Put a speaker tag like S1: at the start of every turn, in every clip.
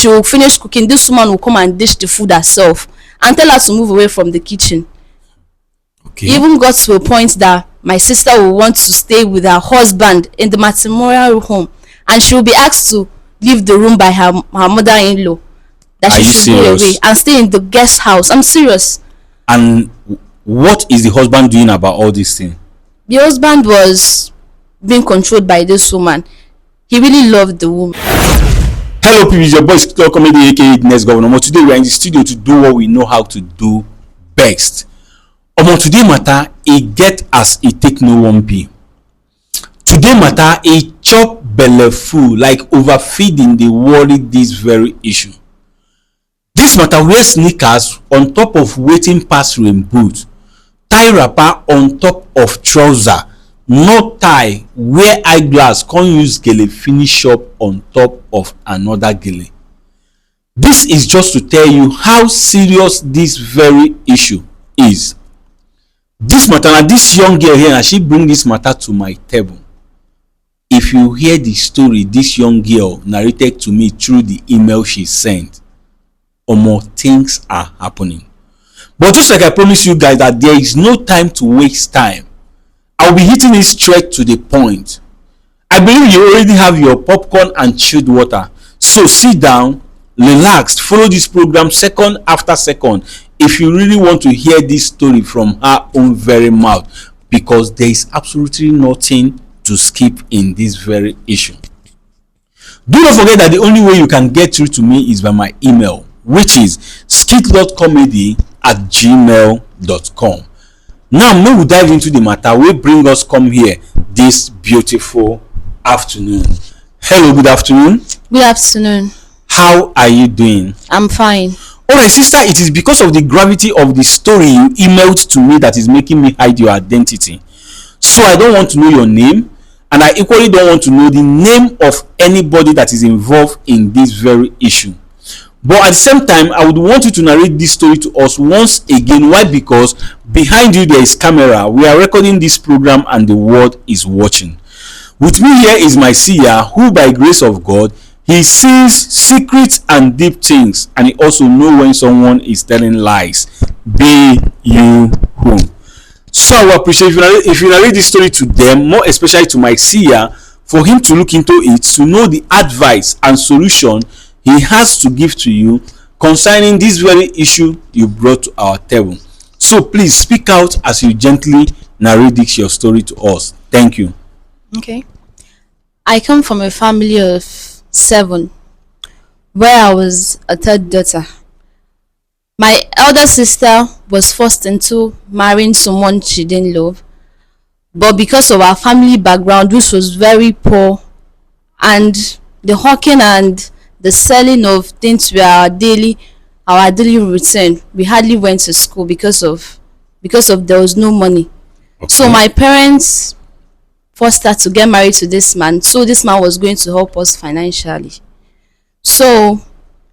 S1: she will finish cooking, this woman will come and dish the food herself and tell her to move away from the kitchen.
S2: Okay.
S1: It even got to a point that my sister will want to stay with her husband in the matrimonial home, and she will be asked to leave the room by her mother-in-law, that she should go away and stay in the guest house. I'm serious.
S2: And what is the husband doing about all these things?
S1: The husband was being controlled by this woman. He really loved the woman.
S2: Hello people, it's your boy Skittle Comedy aka Next Governor. Today we are in the studio to do what we know how to do best. Today matter, it get as it take no one be. Today matter, a chop belle full, like overfeeding they worry this very issue. This matter, wear sneakers on top of waiting pass rain boot, tie wrapper on top of trouser, no tie, wear eyeglass, can't use gele finish up on top of another gele. This is just to tell you how serious this very issue is. This matter, and this young girl here, and she bring this matter to my table. If you hear the story this young girl narrated to me through the email she sent, more things are happening. But just like I promised you guys that there is no time to waste time, I'll be hitting it straight to the point. I believe you already have your popcorn and chilled water, so sit down, relax, follow this program second after second if you really want to hear this story from her own very mouth, because there is absolutely nothing to skip in this very issue. Do not forget that the only way you can get through to me is by my email, which is skit.comedy@gmail.com. Now may we dive into the matter wey bring us come here this beautiful afternoon. Hello, good afternoon.
S1: Good afternoon.
S2: How are you doing?
S1: I'm fine.
S2: Alright, sister, it is because of the gravity of the story you emailed to me that is making me hide your identity. So I don't want to know your name, and I equally don't want to know the name of anybody that is involved in this very issue. But at the same time, I would want you to narrate this story to us once again. Why? Because behind you there is camera. We are recording this program and the world is watching. With me here is my seer, who by grace of God, he sees secret and deep things, and he also knows when someone is telling lies. Be you who. So I will appreciate if you narrate this story to them, more especially to my seer, for him to look into it, to know the advice and solution he has to give to you concerning this very issue you brought to our table. So please speak out as you gently narrate your story to us. Thank you.
S1: Okay. I come from a family of 7, where I was a third daughter. My elder sister was forced into marrying someone she didn't love, but because of our family background, which was very poor, and the hawking and the selling of things were our daily routine, we hardly went to school because of there was no money.
S2: Okay.
S1: So my parents forced her to get married to this man, so this man was going to help us financially. So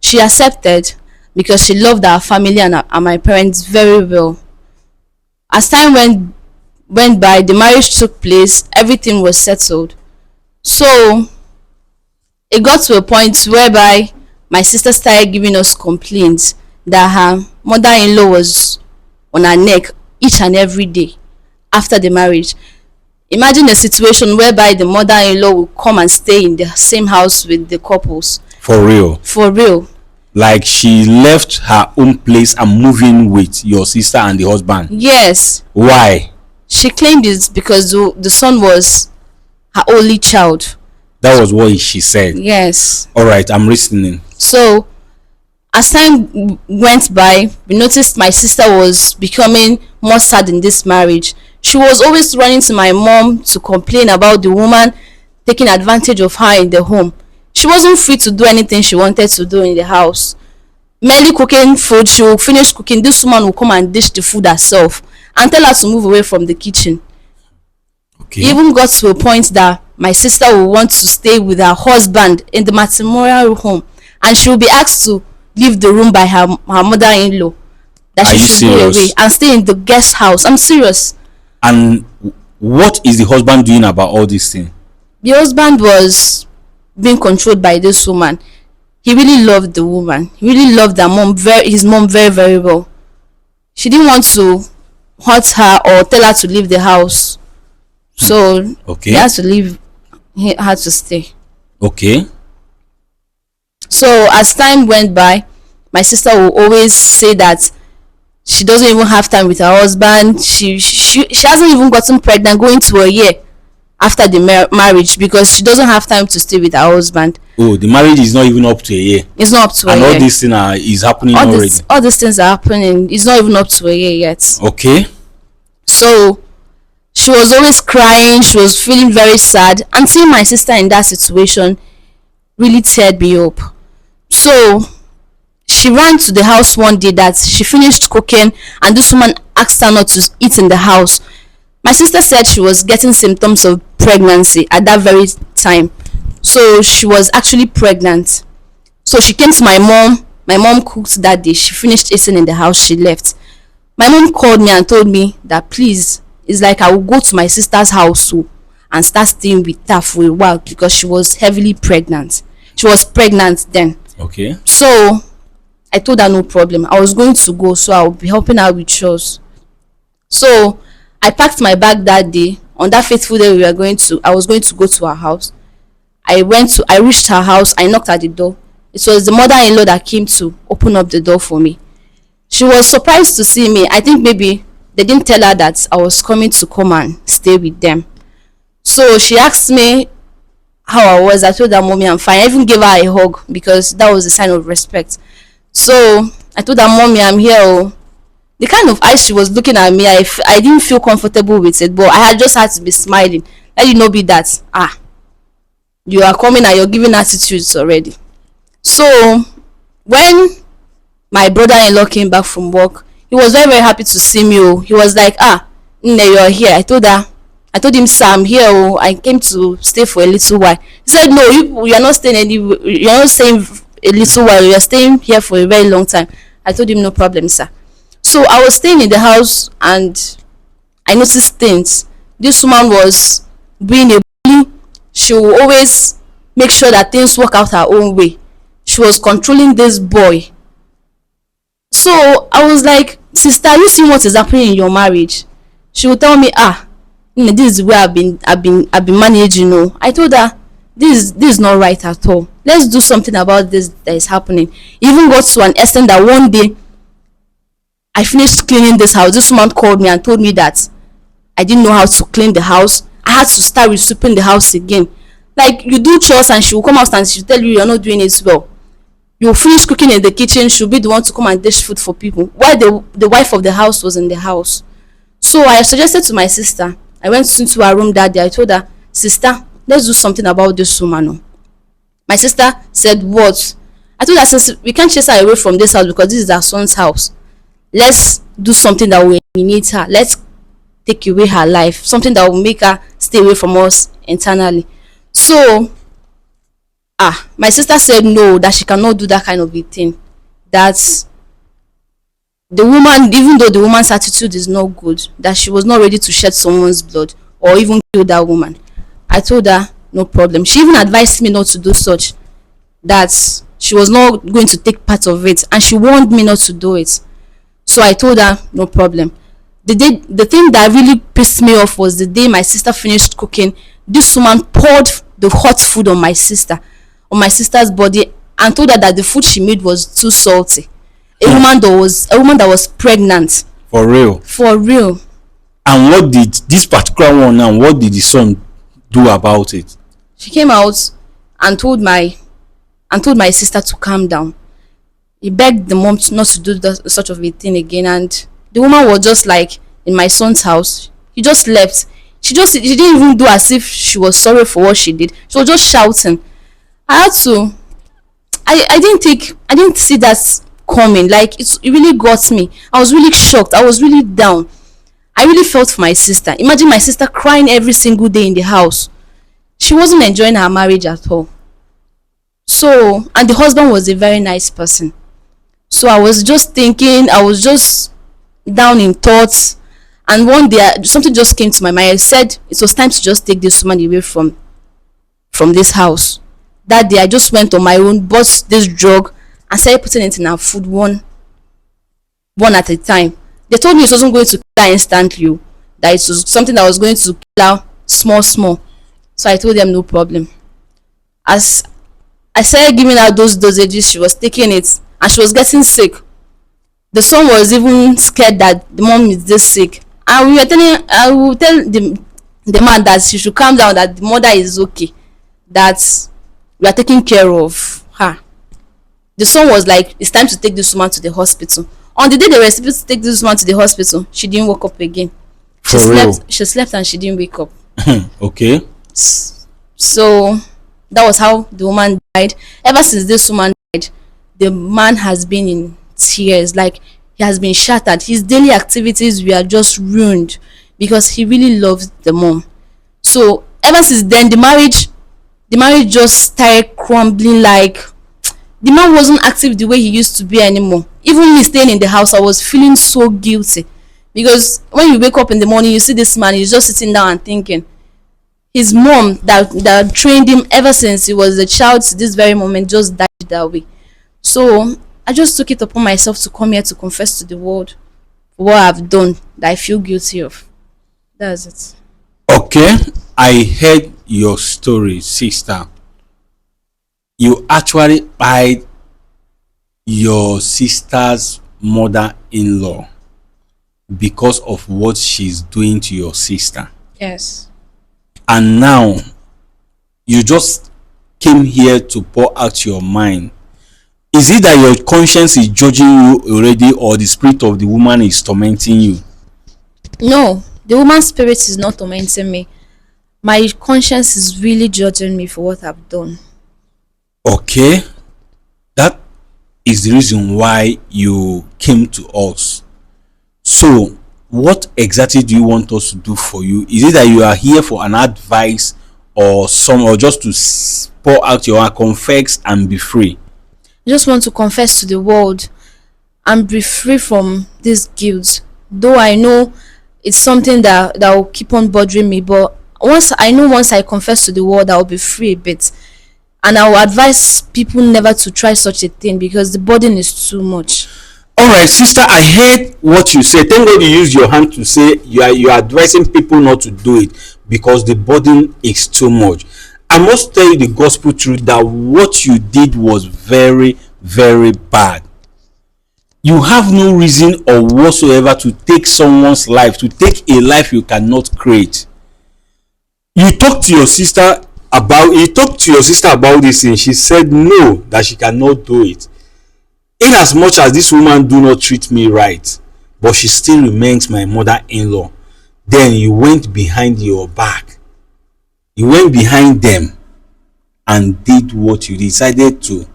S1: she accepted because she loved our family and my parents very well. As time went by, the marriage took place, everything was settled. So it got to a point whereby my sister started giving us complaints that her mother-in-law was on her neck each and every day after the marriage. Imagine a situation whereby the mother-in-law will come and stay in the same house with the couples.
S2: For real? For real. Like she left her own place and moved in with your sister and the husband?
S1: Yes.
S2: Why?
S1: She claimed it because the son was her only child.
S2: That was what she said?
S1: Yes.
S2: Alright, I'm listening.
S1: So as time went by, we noticed my sister was becoming more sad in this marriage. She was always running to my mom to complain about the woman taking advantage of her in the home. She wasn't free to do anything she wanted to do in the house. Merely cooking food, she will finish cooking, this woman will come and dish the food herself and tell her to move away from the kitchen.
S2: Okay.
S1: It even got to a point that my sister will want to stay with her husband in the matrimonial home, and she will be asked to leave the room by her mother-in-law, that she should go away and stay in the guest house. I'm serious.
S2: And what is the husband doing about all these things?
S1: The husband was being controlled by this woman. he really loved the woman. He really loved that mom, his mom, very, very well. She didn't want to hurt her or tell her to leave the house, so he
S2: Okay.
S1: had to leave. He had to stay.
S2: Okay.
S1: So as time went by, my sister will always say that she doesn't even have time with her husband. She hasn't even gotten pregnant going to a year after the marriage because she doesn't have time to stay with her husband.
S2: Oh, the marriage is not even up to a year.
S1: It's not up to
S2: And
S1: a
S2: all
S1: year.
S2: these things is happening already.
S1: All these things are happening. It's not even up to a year yet.
S2: Okay.
S1: So she was always crying. She was feeling very sad. And seeing my sister in that situation really teared me up. So she ran to the house one day that she finished cooking, and this woman asked her not to eat in the house. My sister said she was getting symptoms of pregnancy at that very time. So she was actually pregnant. So she came to my mom. My mom cooked that day. She finished eating in the house. She left. My mom called me and told me that please, it's like I will go to my sister's house too and start staying with her for a while because she was heavily pregnant. She was pregnant then.
S2: Okay.
S1: So I told her no problem. I was going to go, so I would be helping her with chores. So I packed my bag that day. On that fateful day I was going to go to her house. I reached her house. I knocked at the door. It was the mother-in-law that came to open up the door for me. She was surprised to see me. I think maybe they didn't tell her that I was coming to come and stay with them. So she asked me how I was. I told her, Mommy, I'm fine. I even gave her a hug because that was a sign of respect. So I told her, Mommy, I'm here. Oh. The kind of eyes she was looking at me, I didn't feel comfortable with it, but I had just had to be smiling. Let it not be that, you are coming and you're giving attitudes already. So when my brother-in-law came back from work, he was very, very happy to see me. Oh. He was like, Nne, you're here. I told him, sir, I'm here. Oh. I came to stay for a little while. He said, no, you're not staying you're not staying a little while. You're staying here for a very long time. I told him, no problem, sir. So I was staying in the house and I noticed things. This woman was being a bully. She will always make sure that things work out her own way. She was controlling this boy. So I was like, sister, you see what is happening in your marriage? She would tell me, this is the way I've been managing. You know. I told her, this is not right at all. Let's do something about this that is happening. Even got to an extent that one day I finished cleaning this house. This woman called me and told me that I didn't know how to clean the house. I had to start with sweeping the house again. Like, you do chores and she will come out and she'll tell you you're not doing it well. You'll finish cooking in the kitchen, she'll be the one to come and dish food for people, while the wife of the house was in the house. So I suggested to my sister, I went into her room that day. I told her, sister, let's do something about this woman. My sister said, what? I told her, since we can't chase her away from this house because this is our son's house, let's do something that will eliminate her. Let's take away her life, something that will make her stay away from us internally. So my sister said no, that she cannot do that kind of a thing. That the woman, even though the woman's attitude is not good, that she was not ready to shed someone's blood or even kill that woman. I told her no problem. She even advised me not to do such, that she was not going to take part of it, and she warned me not to do it. So I told her no problem. The thing that really pissed me off was the day my sister finished cooking. This woman poured the hot food on my sister's body and told her that the food she made was too salty. A woman that was pregnant.
S2: For real.
S1: For real.
S2: And what did this particular one now? What did the son do about it?
S1: She came out and told my sister to calm down. He begged the mom not to do such of a thing again, and the woman was just like, in my son's house. He just left. She didn't even do as if she was sorry for what she did. She was just shouting. I didn't see that coming. Like, it really got me. I was really shocked. I was really down. I really felt for my sister. Imagine my sister crying every single day in the house. She wasn't enjoying her marriage at all. So, and the husband was a very nice person. So I was just thinking, I was just down in thoughts, and one day something just came to my mind. I said it was time to just take this woman away from this house. That day I just went on my own, bought this drug, and started putting it in her food, one at a time. They told me it wasn't going to kill her instantly, oh, that it was something that was going to kill her small small. So I told them no problem. As I started giving her those dosages, she was taking it and she was getting sick. The son was even scared that the mom is this sick, and we were telling I will tell the man that she should calm down, that the mother is okay, that we are taking care of her. The son was like, it's time to take this woman to the hospital. On the day they were supposed to take this woman to the hospital, she didn't wake up again.
S2: For real?
S1: She slept and she didn't wake up.
S2: Okay.
S1: So that was how the woman died. Ever since this woman died, the man has been in tears. Like, he has been shattered. His daily activities were just ruined because he really loved the mom. So ever since then, the marriage just started crumbling. Like, the man wasn't active the way he used to be anymore. Even me staying in the house, I was feeling so guilty, because when you wake up in the morning, you see this man, he's just sitting down and thinking. His mom that trained him ever since he was a child to this very moment just died that way. So I just took it upon myself to come here to confess to the world for what I've done that I feel guilty of. That's it.
S2: Okay, I heard your story, sister. You actually pied your sister's mother-in-law because of what she's doing to your sister.
S1: Yes.
S2: And now you just came here to pour out your mind. Is it that your conscience is judging you already, or the spirit of the woman is tormenting you?
S1: No, the woman's spirit is not tormenting me. My conscience is really judging me for what I've done.
S2: Okay, that is the reason why you came to us. So what exactly do you want us to do for you? Is it that you are here for an advice, or just to pour out your heart, confess and be free?
S1: I just want to confess to the world and be free from this guilt. Though I know it's something that will keep on bothering me, but once I confess to the world, I'll be free a bit. And I will advise people never to try such a thing, because the burden is too much.
S2: All right, sister, I heard what you said. Thank God you used your hand to say you are advising people not to do it because the burden is too much. I must tell you the gospel truth that what you did was very, very bad. You have no reason or whatsoever to take someone's life, to take a life you cannot create. You talked to your sister about this, and she said no, that she cannot do it. In as much as this woman do not treat me right, but she still remains my mother-in-law, then you went behind your back, you went behind them and did what you decided to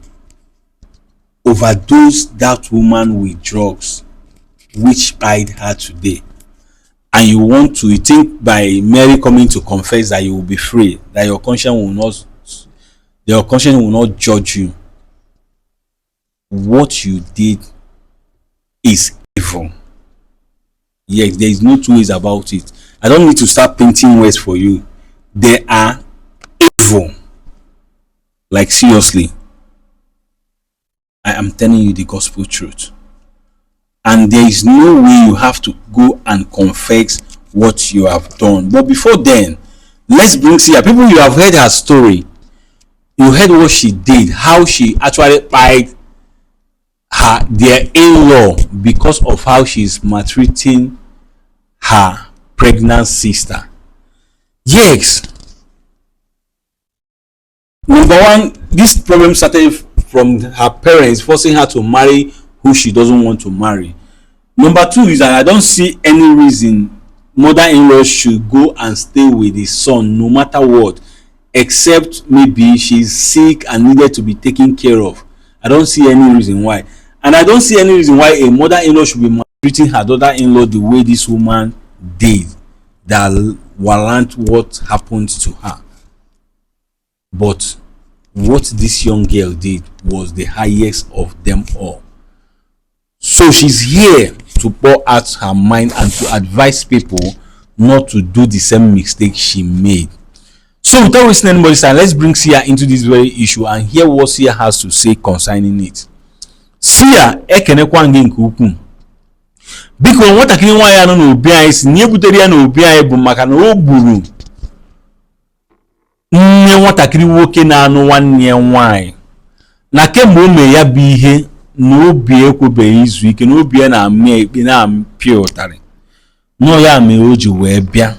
S2: overdose that woman with drugs, which died her today. And you think by Mary coming to confess that you will be free, that your conscience will not judge you. What you did is evil. Yes, there is no two ways about it. I don't need to start painting words for you. They are evil. Like, seriously, I am telling you the gospel truth. And there is no way you have to go and confess what you have done. But before then, let's bring Sia. People, you have heard her story. You heard what she did, how she actually pied their in-law because of how she's maltreating her pregnant sister. Yes. Number one, this problem started from her parents forcing her to marry who she doesn't want to marry. Number two is that I don't see any reason mother-in-law should go and stay with his son no matter what, except maybe she's sick and needed to be taken care of. I don't see any reason why. And I don't see any reason why a mother-in-law should be maltreating her daughter-in-law the way this woman did, that warrant what happened to her. But what this young girl did was the highest of them all. So she's here to pour out her mind and to advise people not to do the same mistake she made. So without wasting anybody's time, let's bring Sia into this very issue and hear what Sia has to say concerning it. Sia ekenekwa gị nke ukwuu. Biko nwatakịrị nwaanyị anọ n'obi anyị si nye butere ya n'obi anyị bụ maka na o gburu nne nwatakịrị nwoke na-anụ nwanne ya nwaanyị. Na kemgbe o mee ya bụ ihe na obi ekwebeghị izu ike, na obi ya na-amị ekpe na-apịa ụtarị. Nọ ya mere o ji wee bịa.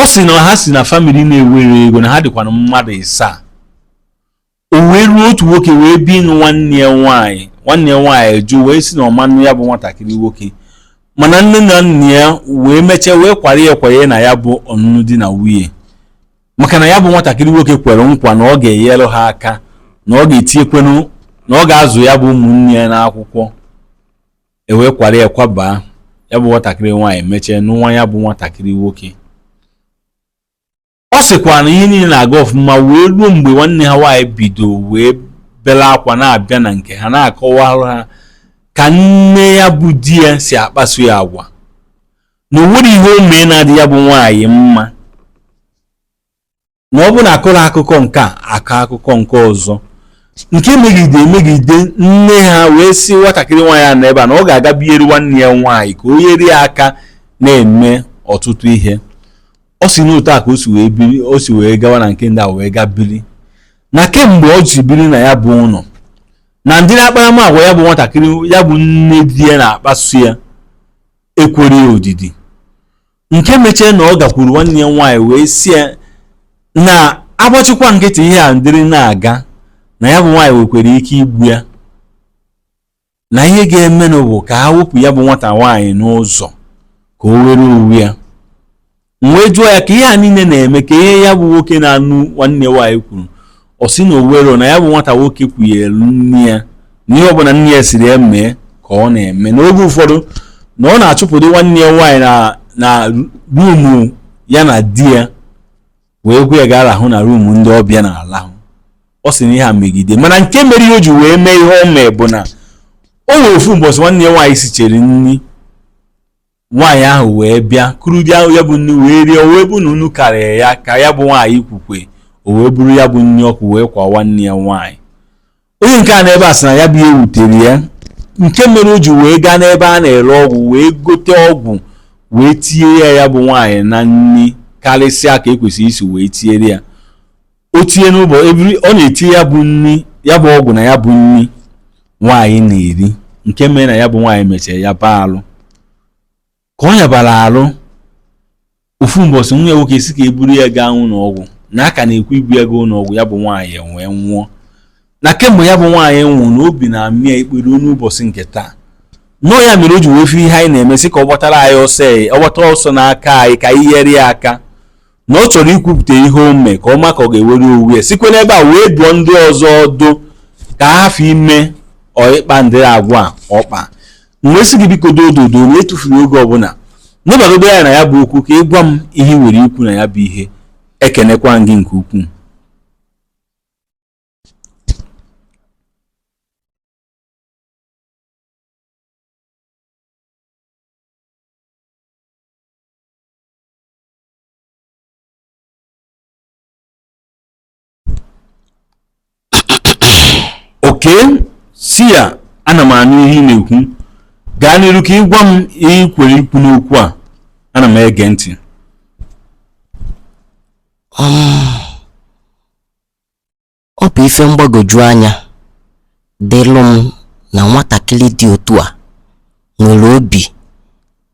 S2: Ọ sị na ha si na family na-ewere ego na ha dịkwa na mmadụ ịsaa. O wee ruo otu nwoke wee bi ịnụ nwanne ya nwaanyị jụ wee si na ọmanụ ya bụ nwatakịrị nwoke, mana nne na nna ya wee mechaa wee kwara na ya bụ ọnụnụ di na nwunye, maka na ya bụ nwatakịrị nwoke kwere nkwa na ọ ga-enyere ha aka, na ọ ga-etinyekwenụ na ọ ga-azụ ya bụ ụmụnne ya n'akwụkwọ. Wee kwara kwaba ya bụ nwatakịrị nwaanyị mechaa nụwa ya bụ nwatakịrị nwoke. Ọ sịkwa na ihe niile na-aga ọfụma wee ruo mgbe nwanne ha nwaanyị bido wee bela akwa na-abịa na nke ha na-akọwara ha ka nne ya bụ di ya si akpasu ya agwa, na o nwere ihe o mee na-adị ya bụ nwaanyị mma, na ọ bụ na akọrọ akụkọ nke akọ akụkọ nke ọzọ nke megide nne ha wee si nwatakịrị nwaanyị a n'ebe a na ọ ga-aga biere nwanne ya nwaanyị ka o nyere ya aka na-eme ọtụtụ ihe. Ọ si n'otu a ka o si wee gawa na nke ndị a wee ga biri. Na kemgbe o ji biri na ya bụ ụlọ, na ndị na-akparamagwa ya bụ nwatakịrị ya bụ nne di ya na-akpasu ya ekwere odidi, nke mechie na ọ gakwuru nwanne ya nwaanyị wee si ya na agbachikwa nkịtị ihe a ndịrị na-aga na ya bụ nwaanyị nwekwara ike igbu ya, na ihe ga-emenụ bụ ka ha wepụ ya bụ nwata nwaanyị n'ụzọ ka o were owu ya. Wee jụọ ya ka ihe a niile na-eme ka ihe ya bụ nwoke na-anụ nwanne nwaanyị kwuru. Ọ sị na owero na ya bụ nwata nwoke kwunyere nne ya na ihe ọbụla nne ya siri eme ka ọ na-eme. N'oge ụfọdụ na ọ na-achụpụdo nwanne ya nwaanyị na ruumu ya na di ya wee gwa ya gaa rahụ na ruumu ndị ọbịa na-alahụ. Ọ sị na ihe a megide, mana nke mere ihe o ji wee mee ihe o mee bụ na o nwere ofu ụbọchị nwanne ya nwaanyị sichere nri, nwaanyị ahụ wee bịa kuru di ahụ ya bụ nri wee rie, o wee bụ na unu karịrị ya ka ya bụ nwaanyị kwukwe, o wee buru ya bụ nri ọkụ wee kwa nwanne ya nwaanyị. Onye nke a n'ebe a sị na ya bụ ihe wutere ya, nke mere o ji wee gaa n'ebe a na-ere ọgwụ wee gote ọgwụ wee tinye ya bụ nwaanyị na nri karịsịa ka ekwesịrị isi wee tinyere ya. O tinye n'ụbọchị ọ na-etinye ya bụ nri, ya bụ ọgwụ na ya bụ nri nwaanyị na-eri, nke mere na ya bụ nwaanyị mechara ya baa alụ. Ka ọ yabara alụ, ofu mbọsị nwunye nwoke si ka eburu ya gaa ụlọọgwụ, na aka na-ekwu ibu ya gaa ụlọọgwụ ya bụ nwaanyị wee nwụọ. Na kemgbe ya bụ nwaanyị nwụrụ na obi na-amị ya ikpere n'ụbọchị nke taa. Nọọ ya mere o ji wee fụ ihe anyị na-eme sị ka ọ gbatara anyị ọsọ n'aka anyị ka anyị nyere ya aka, na ọ chọrọ ikwupụta ihe o mee ka ọ ma ka ọ ga-ewere owu ya sikwe n'ebe a wee dụọ ndị ọzọ ọdụ ka ha hafụ ime ọịkpa ndị agwa ọkpa. Mgbe sị gị biko dododo na etufuru oge ọbụla n'ịbagodo ya na ya bụ okwu ka ị gwa m ihe nwere ikwu na ya bụ ihe. Ekenekwa gị nke ukwuu. Okay, Sia, ana m anụ ihe ị na-ekwu. Gaa n'iru ka ị gwa m ihe kwere ikwu n'okwu a. Ana m ege ntị.
S3: Ọ bụ ife mgbagwoju anya dịlụ m na nwatakịrị dị otu a nwere obi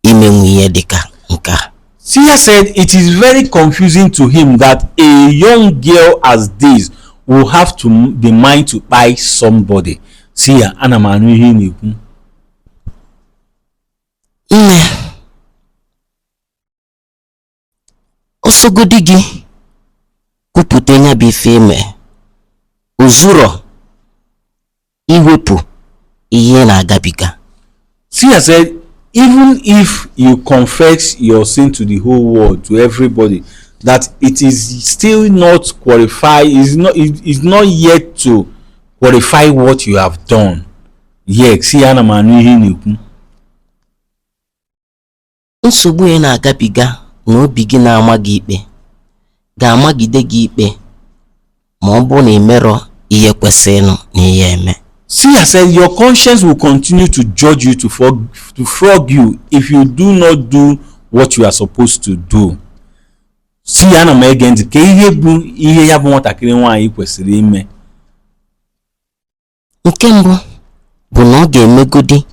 S3: imenwu ihe dịka nke a.
S2: Sia said it is very confusing to him that a young girl as this will have to the mind to buy somebody. Sia, ana m anụ ihe ị na-ekwu.
S3: Nne, osogodi gị kwupụta ya bụ ife eme ozuro iwepụ ihe na-agabiga.
S2: Sia said even if you confess your sin to the whole world, to everybody, that it is still not qualified, is not yet to qualify what you have done. Yes, Sia, ana m anụ ihe ị na-ekwu.
S3: Nsogbu ị na-agabiga na obi gị na-ama gị ikpe ga-amagide gị ikpe ma ọ bụ na imero ihe kwesịrị na ihe eme.
S2: See, I said your conscience will continue to judge you to frog you if you do not do what you are supposed to do. See, ana m ege ntị ka ihe bụ ihe ya bụ nwatakịrị nwaanyị kwesịrị ime.
S3: Nke mbụ bụ na ọ ga-emegodi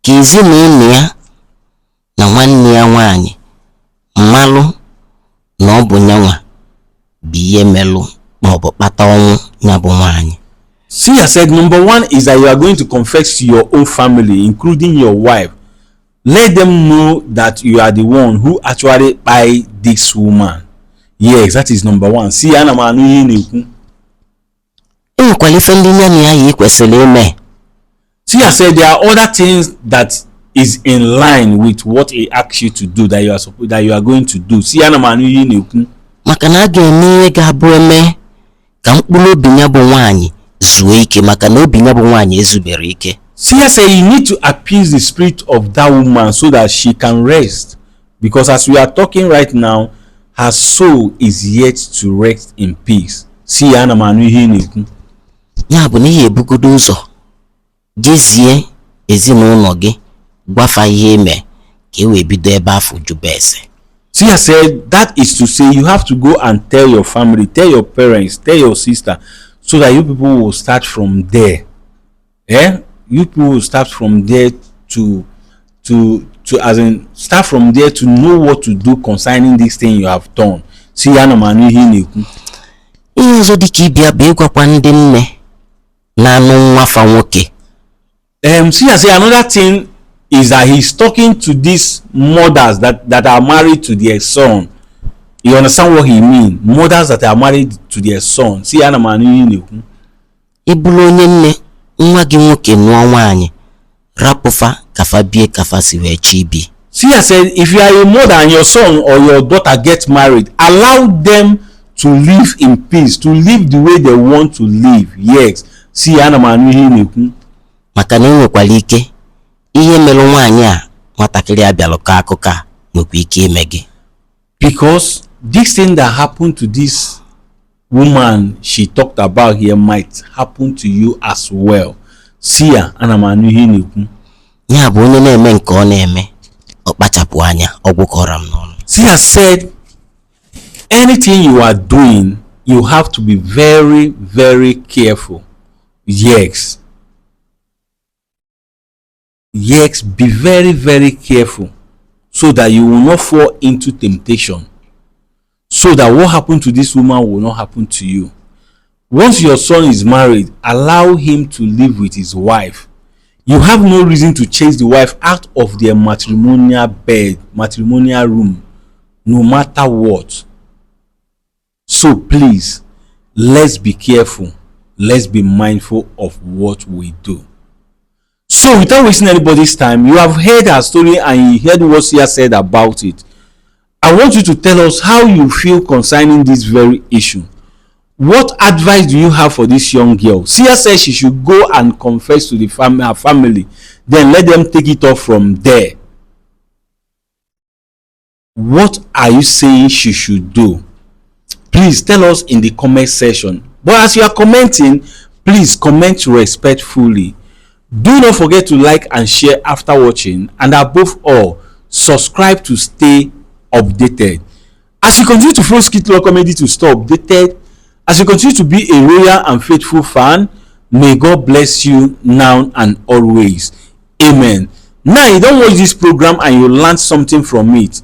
S3: ka ezinụlọ ya na nwanne ya nwaanyị mmalụ na ọ bụ nyanwa bụ ihe melụ ma ọ bụ kpata ọnwụ ya bụ nwaanyị.
S2: See, I said number one is that you are going to confess to your own family, including your wife. Let them know that you are the one who actually buy this woman. Yes, that is number one. See, ana m anụ ihe na-ekwu.
S3: Enwekwala ife ndị ya na ya yi kwesịrị ime.
S2: See, I said there are other things that is in line with what he asks you to do that you are going to do. See, ana m anụ ihe na-ekwu.
S3: Maka na a ga-eme ihe ga-abụ eme ka mkpụrụ obi ya bụ nwaanyị zuo ike maka na obi ya bụ nwaanyị ezubere ike.
S2: See, I say you need to appease the spirit of that woman so that she can rest. Because as we are talking right now, her soul is yet to rest in peace. See, ana m anụ ihe na-ekwu.
S3: Ya bụ na ihe ebugodo ụzọ jezie ezinụlọ gị gwafa ihe eme ka e wee bido ebe afọ jube ese.
S2: See, I said that is to say you have to go and tell your family, tell your parents, tell your sister, so that you people will start from there. You people will start from there to start from there to know what to do concerning this thing you have done. See, ana m anụ ihe na-ekwu.
S3: Ihe ọzọ dị ka ịbịa bụ ịgwakwa ndị nne na-anụ nwafa nwoke.
S2: See, I say another thing is that he's talking to these mothers that are married to their son. You understand what he mean? Mothers that are married to their son. See, ana m anụ ihe na-ekwu.
S3: Ịbụrụ onye nne nwa gị nwoke nụọ nwaanyị rapụfa kafa bie kafa si wee chi bi.
S2: See, I said if you are a mother and your son or your daughter get married, allow them to live in peace, to live the way they want to live. Yes. See, ana m anụ ihe na-ekwu.
S3: Maka na enwekwala ike ihe mere nwaanyị a nwatakịrị abịalụ ka akụkọ a nwekwa ike ime gị.
S2: Because this thing that happened to this woman she talked about here might happen to you as well. See ya, ana m anụ ihe na-ekwu.
S3: Ya bụ onye na-eme nke ọ na-eme ọ kpachapụ anya ọgwụ kọrọ m n'ọnụ.
S2: See, I said anything you are doing, you have to be very, very careful. Yes. Yes, be very, very careful so that you will not fall into temptation. So that what happened to this woman will not happen to you. Once your son is married, allow him to live with his wife. You have no reason to chase the wife out of their matrimonial bed, matrimonial room, no matter what. So please, let's be careful. Let's be mindful of what we do. So without wasting anybody's time, you have heard her story and you heard what Sia said about it. I want you to tell us how you feel concerning this very issue. What advice do you have for this young girl? Sia says she should go and confess to her family. Then let them take it off from there. What are you saying she should do? Please tell us in the comment section. But as you are commenting, please comment respectfully. Do not forget to like and share after watching, and above all, subscribe to stay updated. As you continue to follow Skit Law Comedy to stay updated, as you continue to be a loyal and faithful fan, may God bless you now and always. Amen. Now you don't watch this program and you learn something from it.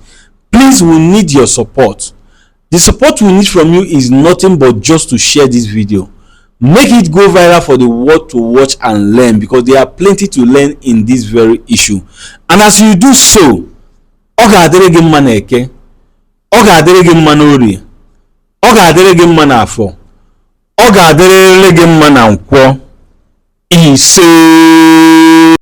S2: Please, we need your support. The support we need from you is nothing but just to share this video. Make it go viral for the world to watch and learn, because there are plenty to learn in this very issue. And as you do so, ọ ga-adịrị gị mma n'Eke, ọ ga-adịrị gị mma n'Orie, ọ ga-adịrị gị mma n'Afọ, ọ ga-adịrị gị mma na Nkwọ. Ise.